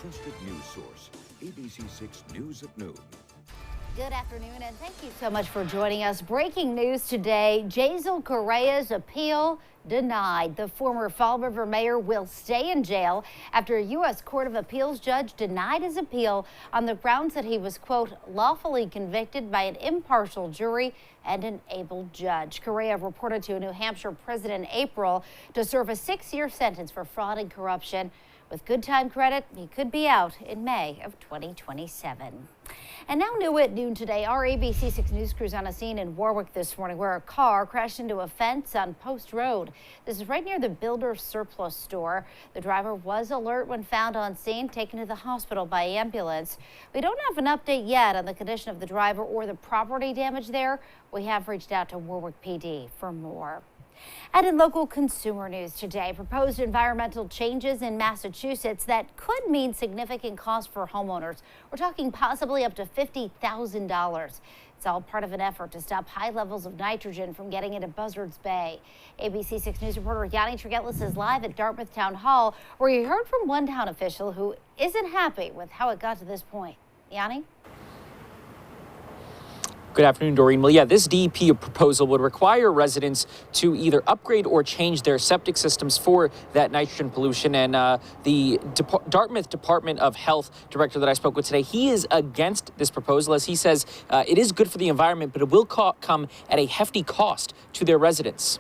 trusted news source, ABC6 News at Noon. Good afternoon, and thank you so much for joining us. Breaking news today, Jazel Correa's appeal denied. The former Fall River mayor will stay in jail after a U.S. Court of Appeals judge denied his appeal on the grounds that he was, quote, lawfully convicted by an impartial jury and an able judge. Correa reported to a New Hampshire prison in April to serve a 6-year sentence for fraud and corruption. With good time credit, he could be out in May of 2027. And now new at noon today, our ABC6 News crew's on a scene in Warwick this morning where a car crashed into a fence on Post Road. This is right near the Builder's Surplus store. The driver was alert when found on scene, taken to the hospital by ambulance. We don't have an update yet on the condition of the driver or the property damage there. We have reached out to Warwick PD for more. And in local consumer news today, proposed environmental changes in Massachusetts that could mean significant costs for homeowners. We're talking possibly up to $50,000. It's all part of an effort to stop high levels of nitrogen from getting into Buzzards Bay. ABC6 News reporter Yanni Tregellis is live at Dartmouth Town Hall, where you heard from one town official who isn't happy with how it got to this point. Yanni? Good afternoon, Doreen. Well, yeah, this DEP proposal would require residents to either upgrade or change their septic systems for that nitrogen pollution. And the Dartmouth Department of Health director that I spoke with today, he is against this proposal, as he says it is good for the environment, but it will come at a hefty cost to their residents.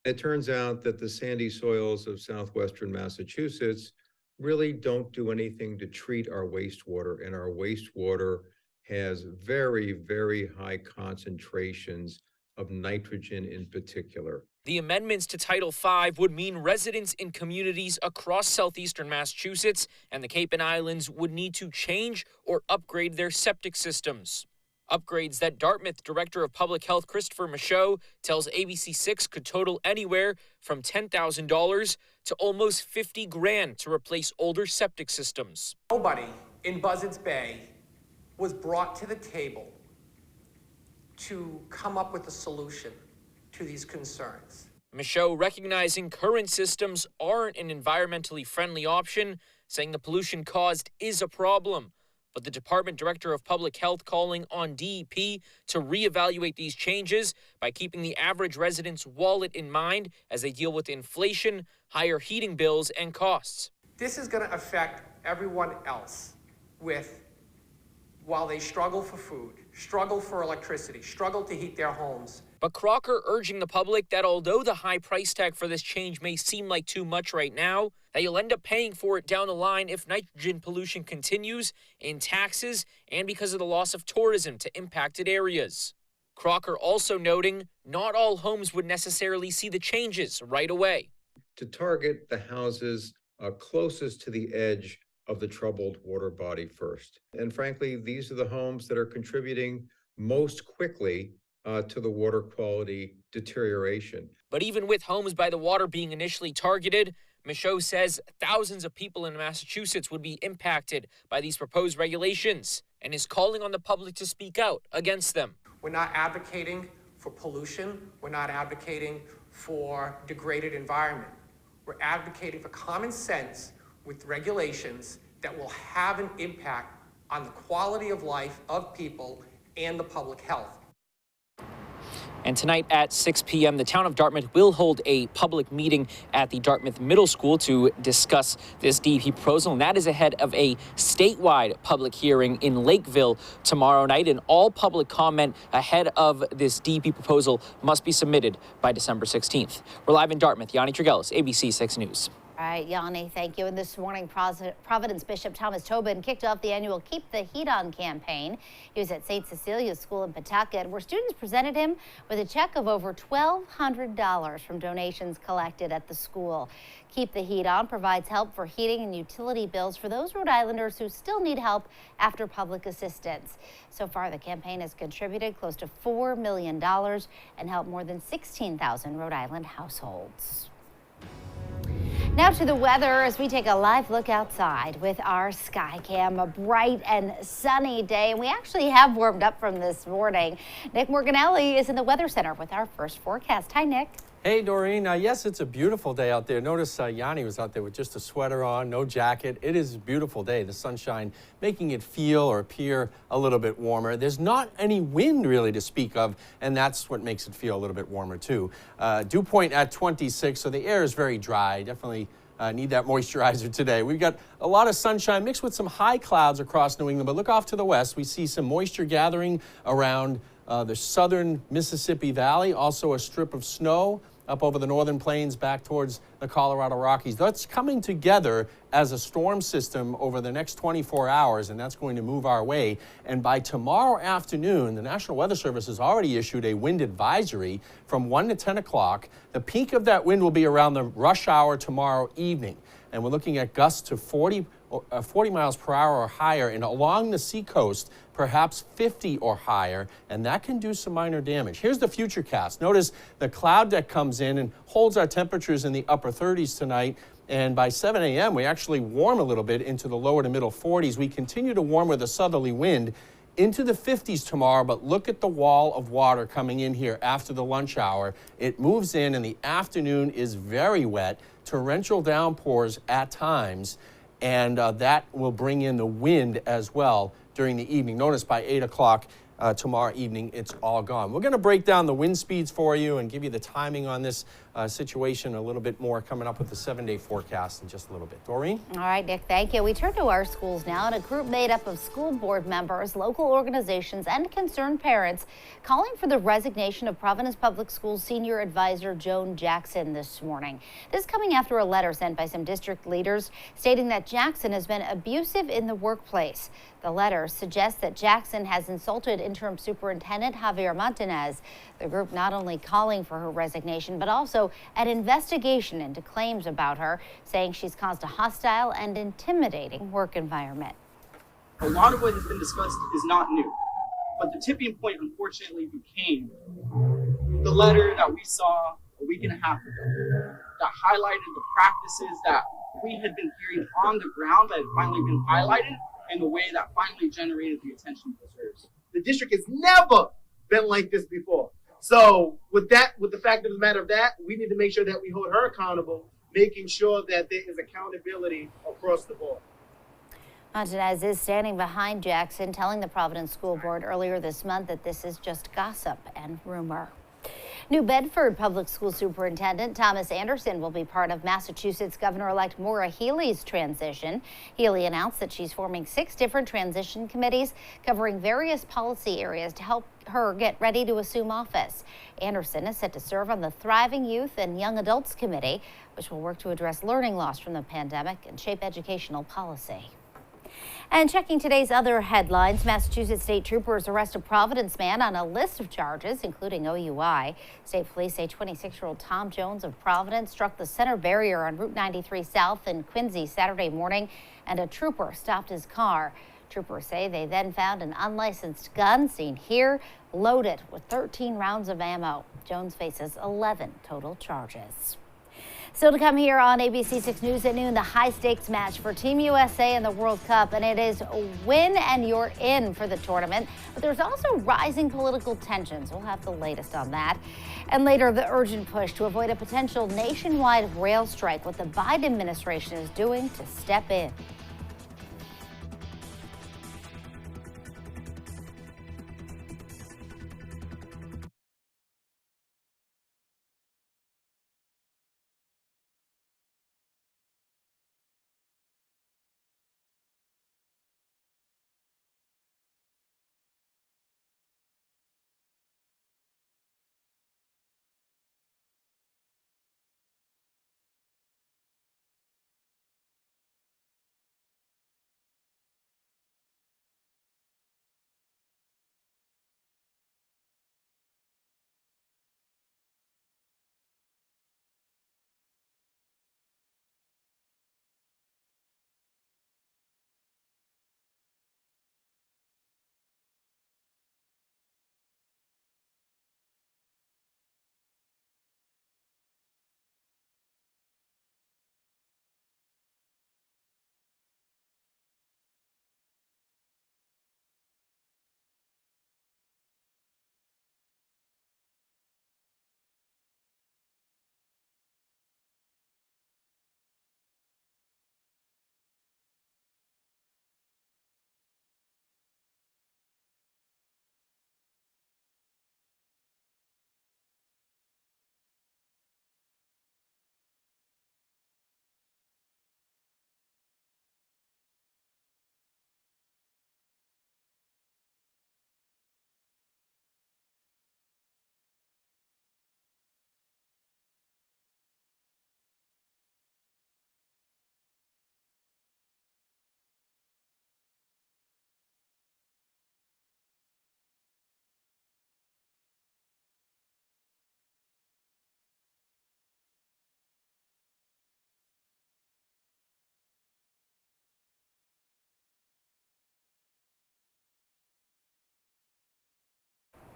It turns out that the sandy soils of southwestern Massachusetts really don't do anything to treat our wastewater, and our wastewater has very, very high concentrations of nitrogen in particular. The amendments to Title V would mean residents in communities across southeastern Massachusetts and the Cape and Islands would need to change or upgrade their septic systems. Upgrades that Dartmouth Director of Public Health Christopher Michaud tells ABC6 could total anywhere from $10,000 to almost $50,000 to replace older septic systems. Nobody in Buzzards Bay was brought to the table to come up with a solution to these concerns. Michaud recognizing current systems aren't an environmentally friendly option, saying the pollution caused is a problem. But the Department Director of Public Health calling on DEP to reevaluate these changes by keeping the average resident's wallet in mind as they deal with inflation, higher heating bills, and costs. This is going to affect everyone else while they struggle for food, struggle for electricity, struggle to heat their homes. But Crocker urging the public that although the high price tag for this change may seem like too much right now, that you'll end up paying for it down the line if nitrogen pollution continues in taxes and because of the loss of tourism to impacted areas. Crocker also noting not all homes would necessarily see the changes right away. To target the houses closest to the edge of the troubled water body first. And frankly, these are the homes that are contributing most quickly to the water quality deterioration. But even with homes by the water being initially targeted, Michaud says thousands of people in Massachusetts would be impacted by these proposed regulations and is calling on the public to speak out against them. We're not advocating for pollution. We're not advocating for degraded environment. We're advocating for common sense with regulations that will have an impact on the quality of life of people and the public health. And tonight at 6 p.m., the town of Dartmouth will hold a public meeting at the Dartmouth Middle School to discuss this DEP proposal. And that is ahead of a statewide public hearing in Lakeville tomorrow night. And all public comment ahead of this DEP proposal must be submitted by December 16th. We're live in Dartmouth. Yanni Tregellis, ABC6 News. All right, Yanni, thank you. And this morning, Providence Bishop Thomas Tobin kicked off the annual Keep the Heat On campaign. He was at St. Cecilia's School in Pawtucket, where students presented him with a check of over $1,200 from donations collected at the school. Keep the Heat On provides help for heating and utility bills for those Rhode Islanders who still need help after public assistance. So far, the campaign has contributed close to $4 million and helped more than 16,000 Rhode Island households. Now to the weather as we take a live look outside with our Skycam. A bright and sunny day, and we actually have warmed up from this morning. Nick Morganelli is in the Weather Center with our first forecast. Hi, Nick. Hey, Doreen. Yes, it's a beautiful day out there. Notice Yanni was out there with just a sweater on, no jacket. It is a beautiful day. The sunshine making it feel or appear a little bit warmer. There's not any wind really to speak of, and that's what makes it feel a little bit warmer too. Dew point at 26, so the air is very dry. Definitely need that moisturizer today. We've got a lot of sunshine mixed with some high clouds across New England, but look off to the west. We see some moisture gathering around the southern Mississippi Valley, also a strip of snow up over the northern plains back towards the Colorado Rockies. That's coming together as a storm system over the next 24 hours, and that's going to move our way. And by tomorrow afternoon, the National Weather Service has already issued a wind advisory from 1 to 10 o'clock. The peak of that wind will be around the rush hour tomorrow evening. And we're looking at gusts to 40 miles per hour or higher, and along the seacoast, perhaps 50 or higher, and that can do some minor damage. Here's the futurecast. Notice the cloud deck comes in and holds our temperatures in the upper 30s tonight, and by 7 a.m. we actually warm a little bit into the lower to middle 40s. We continue to warm with a southerly wind into the 50s tomorrow, but look at the wall of water coming in here after the lunch hour. It moves in, and the afternoon is very wet, torrential downpours at times, and that will bring in the wind as well during the evening. Notice by 8 o'clock tomorrow evening, it's all gone. We're going to break down the wind speeds for you and give you the timing on this situation a little bit more coming up with the 7-day forecast in just a little bit. Doreen? All right, Nick, thank you. We turn to our schools now, and a group made up of school board members, local organizations, and concerned parents calling for the resignation of Providence Public Schools senior advisor Joan Jackson this morning. This coming after a letter sent by some district leaders stating that Jackson has been abusive in the workplace. The letter suggests that Jackson has insulted interim superintendent Javier Martinez. The group not only calling for her resignation, but also an investigation into claims about her, saying she's caused a hostile and intimidating work environment. A lot of what has been discussed is not new, but the tipping point unfortunately became the letter that we saw a week and a half ago that highlighted the practices that we had been hearing on the ground that had finally been highlighted in the way that finally generated the attention it deserves. The district has never been like this before. So with the fact of the matter of that, we need to make sure that we hold her accountable, making sure that there is accountability across the board. Martinez is standing behind Jackson, telling the Providence School Board earlier this month that this is just gossip and rumor. New Bedford Public School Superintendent Thomas Anderson will be part of Massachusetts Governor-elect Maura Healey's transition. Healey announced that she's forming 6 different transition committees covering various policy areas to help her get ready to assume office. Anderson is set to serve on the Thriving Youth and Young Adults Committee, which will work to address learning loss from the pandemic and shape educational policy. And checking today's other headlines, Massachusetts state troopers arrest a Providence man on a list of charges, including OUI. State police say 26-year-old Tom Jones of Providence struck the center barrier on Route 93 South in Quincy Saturday morning, and a trooper stopped his car. Troopers say they then found an unlicensed gun, seen here, loaded with 13 rounds of ammo. Jones faces 11 total charges. Still to come here on ABC6 News at noon, the high-stakes match for Team USA in the World Cup, and it is win and you're in for the tournament. But there's also rising political tensions. We'll have the latest on that. And later, the urgent push to avoid a potential nationwide rail strike, what the Biden administration is doing to step in.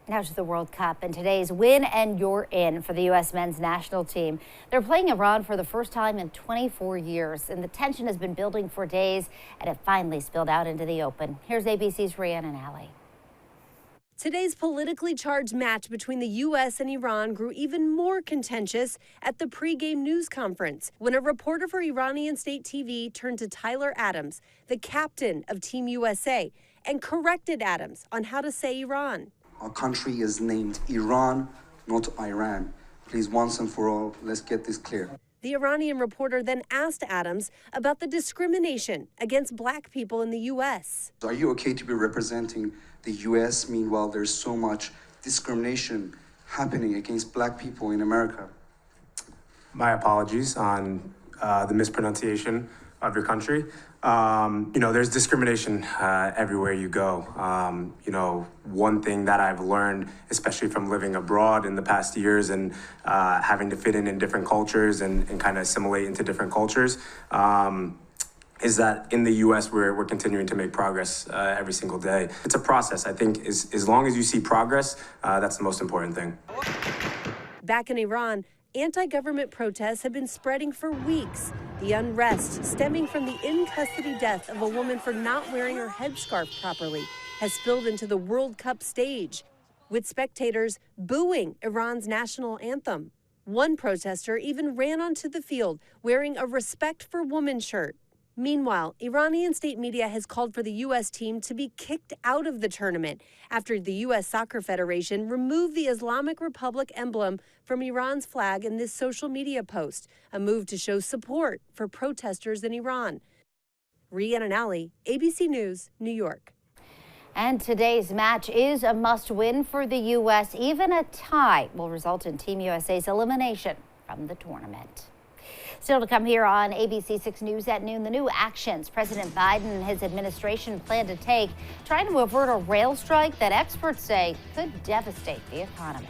Now to the World Cup, and today's win and you're in for the U.S. men's national team. They're playing Iran for the first time in 24 years, and the tension has been building for days, and it finally spilled out into the open. Here's ABC's Rhiannon Alley. Today's politically charged match between the U.S. and Iran grew even more contentious at the pregame news conference when a reporter for Iranian state TV turned to Tyler Adams, the captain of Team USA, and corrected Adams on how to say Iran. Our country is named Iran, not Iran. Please, once and for all, let's get this clear. The Iranian reporter then asked Adams about the discrimination against black people in the U.S. Are you okay to be representing the U.S. meanwhile there's so much discrimination happening against black people in America? My apologies on the mispronunciation of your country. There's discrimination everywhere you go. One thing that I've learned, especially from living abroad in the past years and having to fit in different cultures and kind of assimilate into different cultures, is that in the U.S. we're continuing to make progress every single day. It's a process. I think as long as you see progress, that's the most important thing. Back in Iran, anti-government protests have been spreading for weeks. The unrest stemming from the in-custody death of a woman for not wearing her headscarf properly has spilled into the World Cup stage, with spectators booing Iran's national anthem. One protester even ran onto the field wearing a Respect for Women shirt. Meanwhile, Iranian state media has called for the U.S. team to be kicked out of the tournament after the U.S. Soccer Federation removed the Islamic Republic emblem from Iran's flag in this social media post, a move to show support for protesters in Iran. Rhiannon Alley, ABC News, New York. And today's match is a must-win for the U.S. Even a tie will result in Team USA's elimination from the tournament. Still to come here on ABC6 News at noon, the new actions President Biden and his administration plan to take, trying to avert a rail strike that experts say could devastate the economy.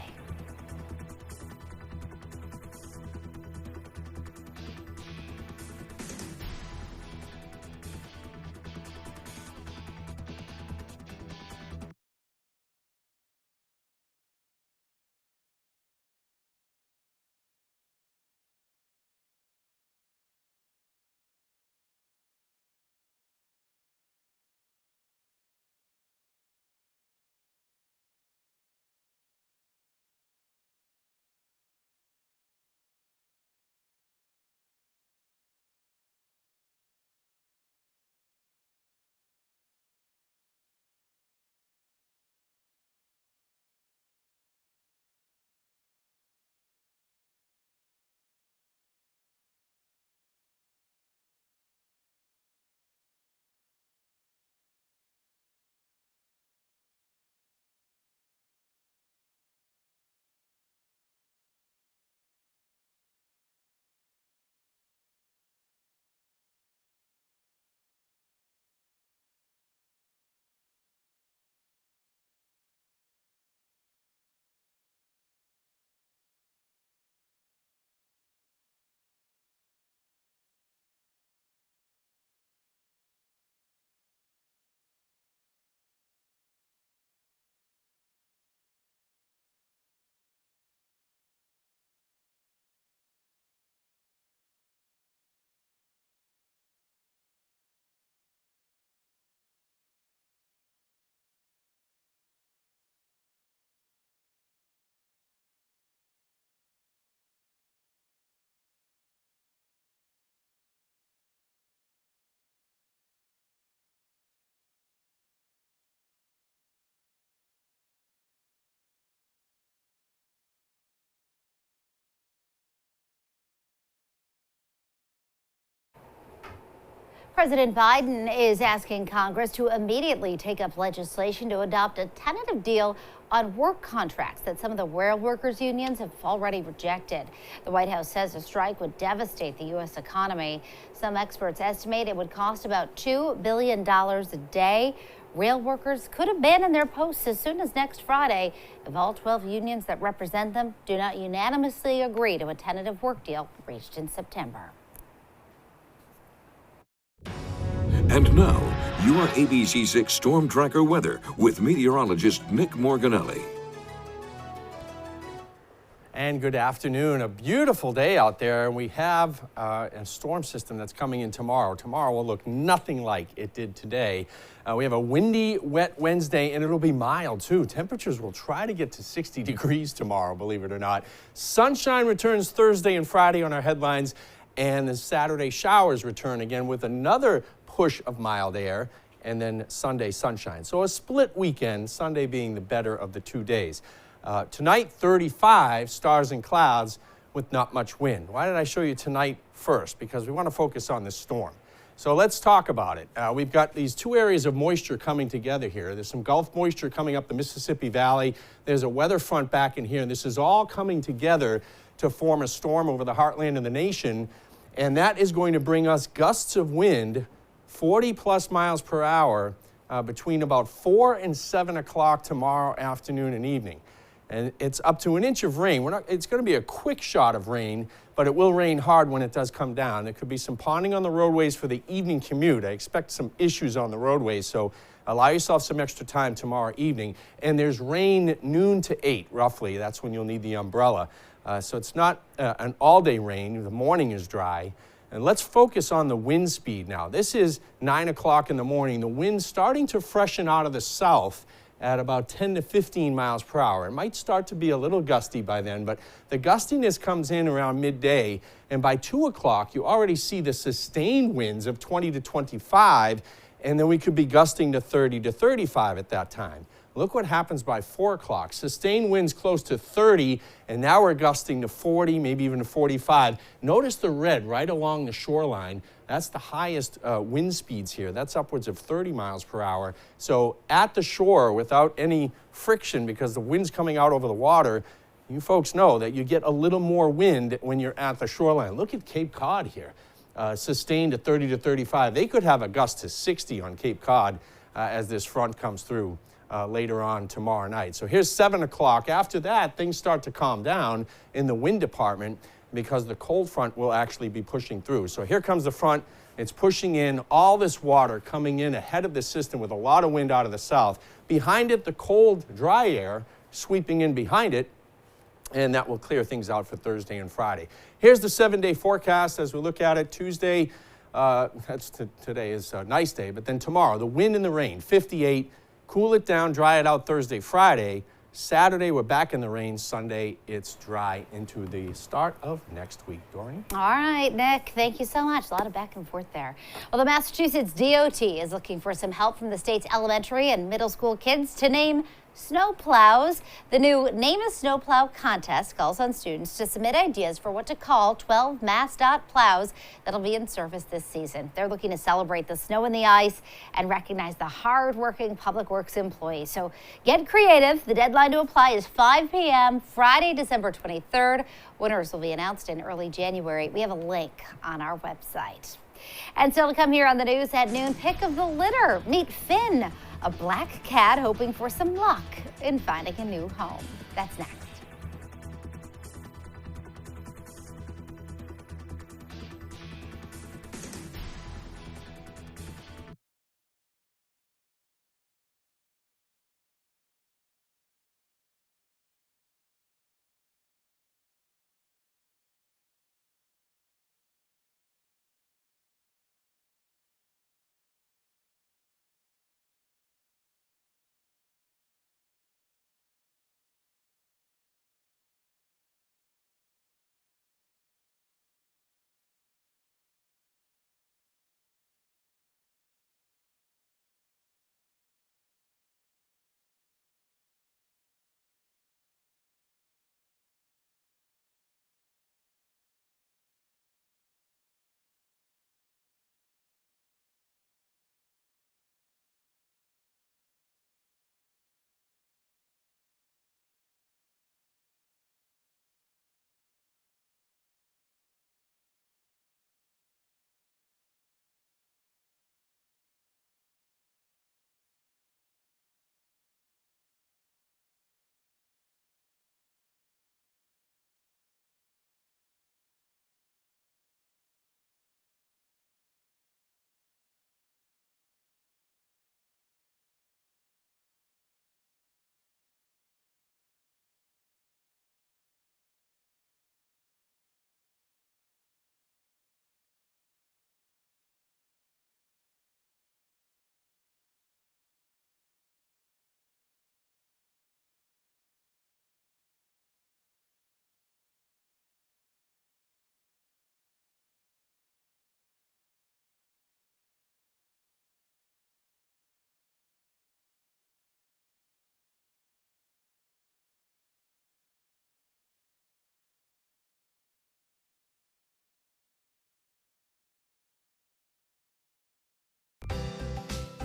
President Biden is asking Congress to immediately take up legislation to adopt a tentative deal on work contracts that some of the rail workers unions have already rejected. The White House says a strike would devastate the U.S. economy. Some experts estimate it would cost about $2 billion a day. Rail workers could abandon their posts as soon as next Friday if all 12 unions that represent them do not unanimously agree to a tentative work deal reached in September. And now, your ABC6 Storm Tracker weather with meteorologist Nick Morganelli. And good afternoon. A beautiful day out there. We have a storm system that's coming in tomorrow. Tomorrow will look nothing like it did today. We have a windy, wet Wednesday, and it'll be mild too. Temperatures will try to get to 60 degrees tomorrow, believe it or not. Sunshine returns Thursday and Friday on our headlines, and the Saturday showers return again with another push of mild air, and then Sunday sunshine. So a split weekend, Sunday being the better of the 2 days. Tonight, 35, stars and clouds with not much wind. Why did I show you tonight first? Because we want to focus on this storm. So let's talk about it. We've got these two areas of moisture coming together here. There's some Gulf moisture coming up the Mississippi Valley. There's a weather front back in here, and this is all coming together to form a storm over the heartland of the nation. And that is going to bring us gusts of wind, 40 plus miles per hour, between about 4 and 7 o'clock tomorrow afternoon and evening. And it's up to an inch of rain. It's going to be a quick shot of rain, but it will rain hard when it does come down. There could be some ponding on the roadways for the evening commute. I expect some issues on the roadways, so allow yourself some extra time tomorrow evening. And there's rain noon to 8, roughly. That's when you'll need the umbrella. So it's not an all-day rain. The morning is dry. And let's focus on the wind speed now. This is 9 o'clock in the morning. The wind's starting to freshen out of the south at about 10 to 15 miles per hour. It might start to be a little gusty by then, but the gustiness comes in around midday, and by 2 o'clock, you already see the sustained winds of 20 to 25, and then we could be gusting to 30 to 35 at that time. Look what happens by 4 o'clock. Sustained winds close to 30, and now we're gusting to 40, maybe even to 45. Notice the red right along the shoreline. That's the highest wind speeds here. That's upwards of 30 miles per hour. So at the shore, without any friction, because the wind's coming out over the water, you folks know that you get a little more wind when you're at the shoreline. Look at Cape Cod here, sustained at 30 to 35. They could have a gust to 60 on Cape Cod as this front comes through later on tomorrow night. So here's 7 o'clock. After that, things start to calm down in the wind department because the cold front will actually be pushing through. So here comes the front. It's pushing in all this water coming in ahead of the system with a lot of wind out of the south. Behind it, the cold, dry air sweeping in behind it, and that will clear things out for Thursday and Friday. Here's the 7-day forecast as we look at it. Tuesday, today is a nice day, but then tomorrow, the wind and the rain, 58. Cool it down, dry it out Thursday, Friday. Saturday, we're back in the rain. Sunday, it's dry into the start of next week. Doreen? All right, Nick, thank you so much. A lot of back and forth there. Well, the Massachusetts DOT is looking for some help from the state's elementary and middle school kids to name snow plows. The new Name a Snowplow contest calls on students to submit ideas for what to call 12 MassDOT plows that'll be in service this season. They're looking to celebrate the snow and the ice and recognize the hard-working public works employees. So get creative. The deadline to apply is 5 p.m. Friday, December 23rd. Winners will be announced in early January. We have a link on our website. And still to come here on the news at noon, pick of the litter. Meet Finn, a black cat hoping for some luck in finding a new home. That's next.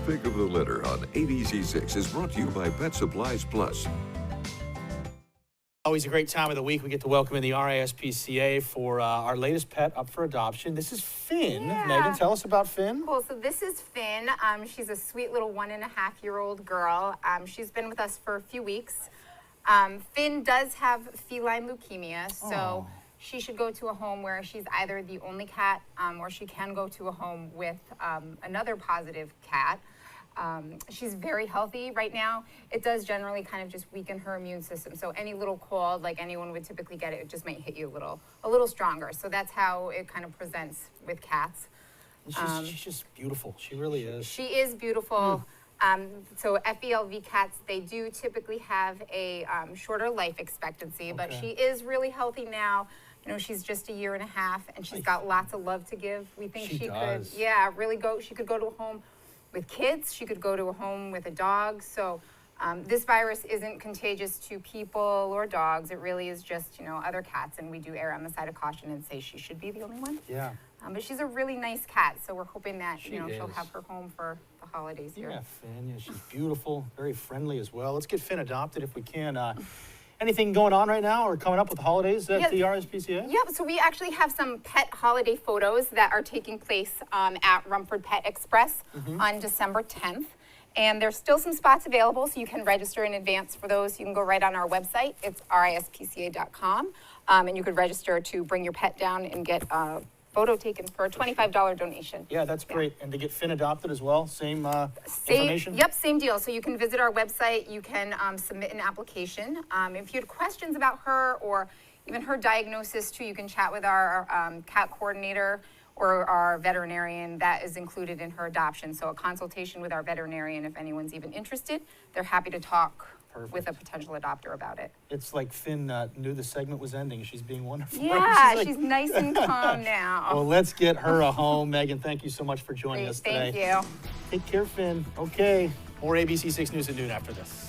pick of the litter on ABC6 is brought to you by Pet Supplies Plus. Always a great time of the week. We get to welcome in the RISPCA for our latest pet up for adoption. This is Finn. Yeah. Megan, tell us about Finn. Cool. So this is Finn. She's a sweet little 1.5-year-old girl. She's been with us for a few weeks. Finn does have feline leukemia, so she should go to a home where she's either the only cat or she can go to a home with another positive cat. She's very healthy right now. It does generally kind of just weaken her immune system. So any little cold, like anyone would typically get, it just might hit you a little stronger. So that's how it kind of presents with cats. She's just beautiful. She really is. She is beautiful. So FELV cats, they do typically have a shorter life expectancy, but she is really healthy now. You know, she's just 1.5 years, and she's got lots of love to give. We think she could, really go. She could go to a home with kids. She could go to a home with a dog. So this virus isn't contagious to people or dogs. It really is just, other cats. And we do err on the side of caution and say she should be the only one. Yeah. But she's a really nice cat. So we're hoping that, she'll have her home for the holidays here. Yeah, Finn. Yeah, she's beautiful, very friendly as well. Let's get Finn adopted if we can. Anything going on right now or coming up with the holidays at the RSPCA? Yep, so we actually have some pet holiday photos that are taking place at Rumford Pet Express on December 10th. And there's still some spots available, so you can register in advance for those. You can go right on our website. It's rispca.com. And you could register to bring your pet down and get a photo taken for a $25 donation. Yeah, that's great. And to get Finn adopted as well, same information? Yep, same deal. So you can visit our website. You can submit an application. If you had questions about her or even her diagnosis too, you can chat with our cat coordinator or our veterinarian. That is included in her adoption. So a consultation with our veterinarian, if anyone's even interested, they're happy to talk with a potential adopter about it. It's like Finn knew the segment was ending. She's being wonderful. Yeah, she's nice and calm now. Well, let's get her a home. Megan, thank you so much for joining us today. Thank you. Take care, Finn. Okay, more ABC6 News at noon after this.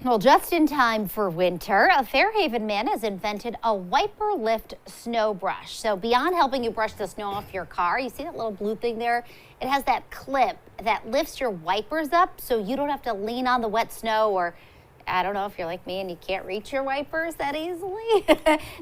Well, just in time for winter, a Fairhaven man has invented a wiper lift snow brush. So beyond helping you brush the snow off your car, you see that little blue thing there? It has that clip that lifts your wipers up so you don't have to lean on the wet snow, or I don't know if you're like me and you can't reach your wipers that easily.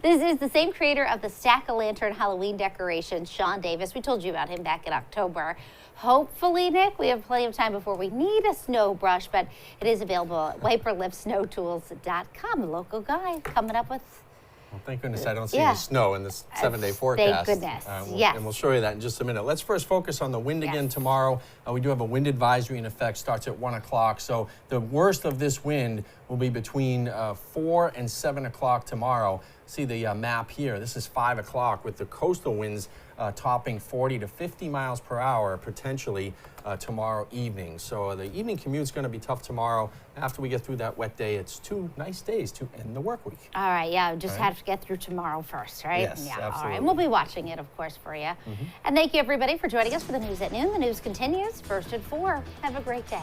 This is the same creator of the Stack-O-Lantern Halloween decorations, Sean Davis. We told you about him back in October. Hopefully, Nick, we have plenty of time before we need a snow brush, but it is available at wiperliftsnowtools.com. A local guy coming up with Well, thank goodness I don't see any snow in this 7-day forecast. Thank goodness, yes. And we'll show you that in just a minute. Let's first focus on the wind again tomorrow. We do have a wind advisory in effect, starts at 1 o'clock. So the worst of this wind will be between 4 and 7 o'clock tomorrow. See the map here. This is 5 o'clock with the coastal winds topping 40 to 50 miles per hour potentially tomorrow evening. So the evening commute is going to be tough tomorrow. After we get through that wet day, it's 2 nice days to end the work week. All right, yeah, just have to get through tomorrow first, right? Yes, yeah, absolutely. All right, and we'll be watching it, of course, for you. And thank you, everybody, for joining us for the News at Noon. The news continues first at 4. Have a great day.